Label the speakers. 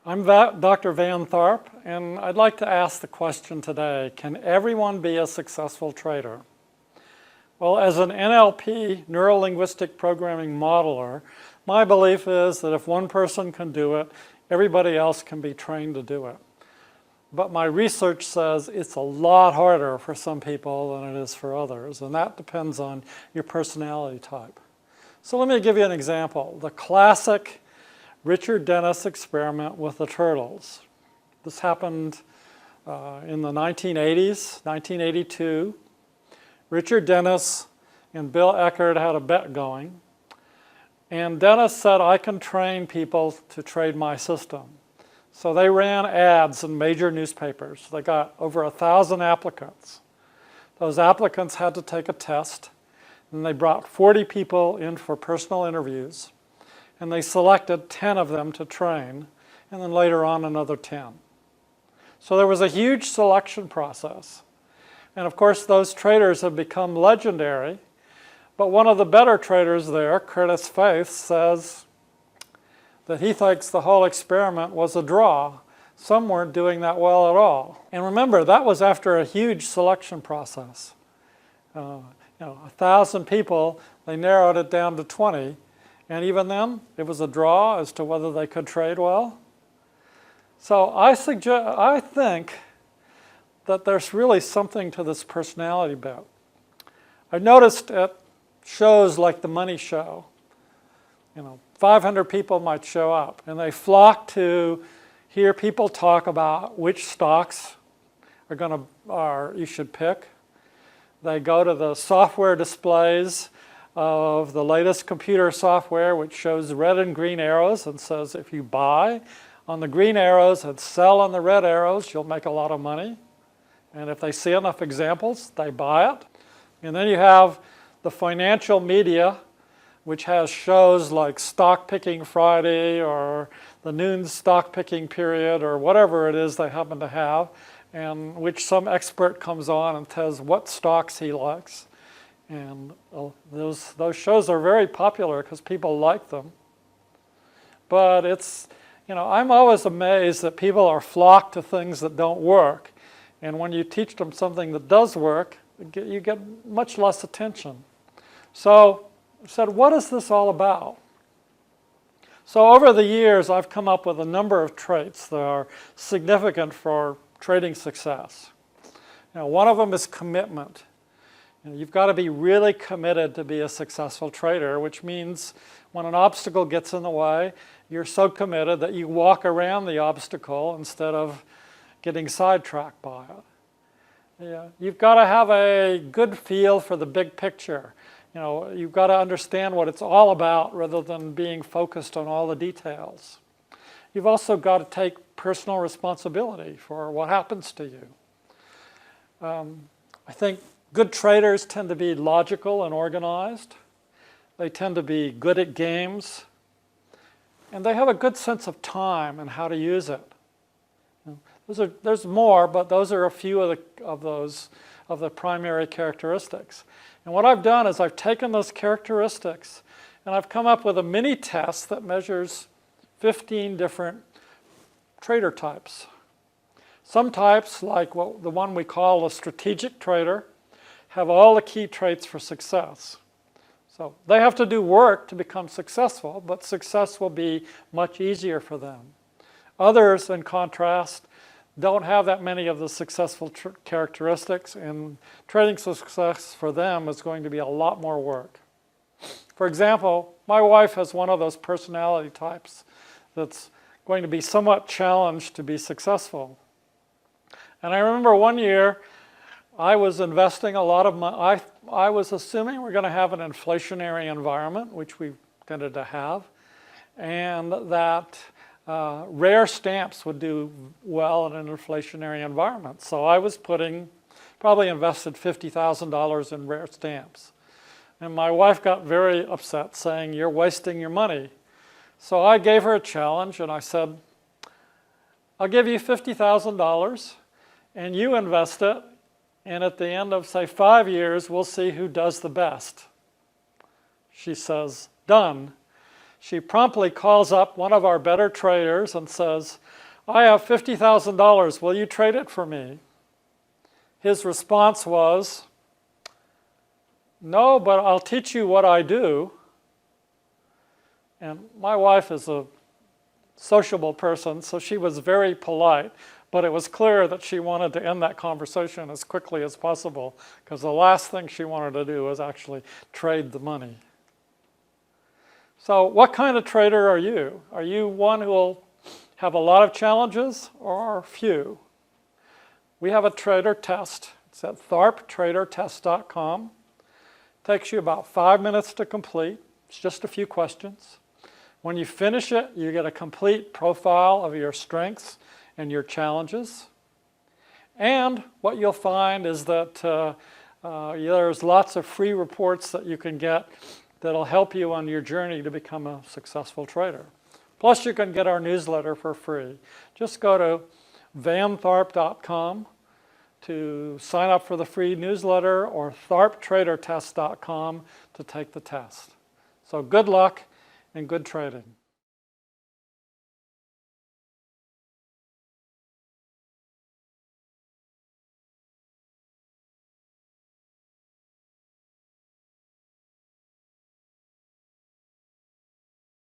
Speaker 1: I'm Dr. Van Tharp, and I'd like to ask the question today, can everyone be a successful trader? Well, as an NLP, neuro-linguistic programming modeler, my belief is that if one person can do it, everybody else can be trained to do it. But my research says it's a lot harder for some people than it is for others, and that depends on your personality type. So let me give you an example. The classic Richard Dennis experiment with the turtles. This happened in the 1980s, 1982. Richard Dennis and Bill Eckert had a bet going. And Dennis said, I can train people to trade my system. So they ran ads in major newspapers. They got over 1,000 applicants. Those applicants had to take a test. And they brought 40 people in for personal interviews. And they selected 10 of them to train, and then later on another 10. So there was a huge selection process. And of course those traders have become legendary, but one of the better traders there, Curtis Faith, says that he thinks the whole experiment was a draw. Some weren't doing that well at all. And remember, that was after a huge selection process. 1,000 people, they narrowed it down to 20. And even then, it was a draw as to whether they could trade well. So I think that there's really something to this personality bet. I've noticed at shows like the Money Show, 500 people might show up, and they flock to hear people talk about which stocks you should pick. They go to the software displays of the latest computer software, which shows red and green arrows and says if you buy on the green arrows and sell on the red arrows, you'll make a lot of money. And if they see enough examples, they buy it. And then you have the financial media, which has shows like Stock Picking Friday or the noon stock picking period or whatever it is they happen to have, and which some expert comes on and tells what stocks he likes. And those shows are very popular because people like them. But I'm always amazed that people are flocked to things that don't work. And when you teach them something that does work, you get much less attention. So I said, what is this all about? So over the years, I've come up with a number of traits that are significant for trading success. One of them is commitment. You've got to be really committed to be a successful trader, which means when an obstacle gets in the way, you're so committed that you walk around the obstacle instead of getting sidetracked by it. You've got to have a good feel for the big picture. You've got to understand what it's all about rather than being focused on all the details. You've also got to take personal responsibility for what happens to you. I think good traders tend to be logical and organized. They tend to be good at games. And they have a good sense of time and how to use it. There's more, but those are a few of the primary characteristics. And what I've done is I've taken those characteristics and I've come up with a mini test that measures 15 different trader types. Some types, like the one we call a strategic trader, have all the key traits for success. So they have to do work to become successful, but success will be much easier for them. Others, in contrast, don't have that many of the successful characteristics, and trading success for them is going to be a lot more work. For example, my wife has one of those personality types that's going to be somewhat challenged to be successful. And I remember one year, I was investing a lot of money. I was assuming we're going to have an inflationary environment, which we tended to have, and that rare stamps would do well in an inflationary environment. So I was probably invested $50,000 in rare stamps. And my wife got very upset, saying, "You're wasting your money." So I gave her a challenge, and I said, "I'll give you $50,000, and you invest it, and at the end of, say, 5 years, we'll see who does the best." She says, "Done." she promptly calls up one of our better traders and says, I have $50,000, will you trade it for me? His response was, no, but I'll teach you what I do. And my wife is a sociable person, so she was very polite, but it was clear that she wanted to end that conversation as quickly as possible, because the last thing she wanted to do was actually trade the money. So what kind of trader are you? Are you one who will have a lot of challenges or few? We have a trader test. It's at tharptradertest.com. Takes you about 5 minutes to complete. It's just a few questions. When you finish it, you get a complete profile of your strengths and your challenges. And what you'll find is that there's lots of free reports that you can get that'll help you on your journey to become a successful trader. Plus, you can get our newsletter for free. Just go to vantharp.com to sign up for the free newsletter, or tharptradertest.com to take the test. So good luck and good trading.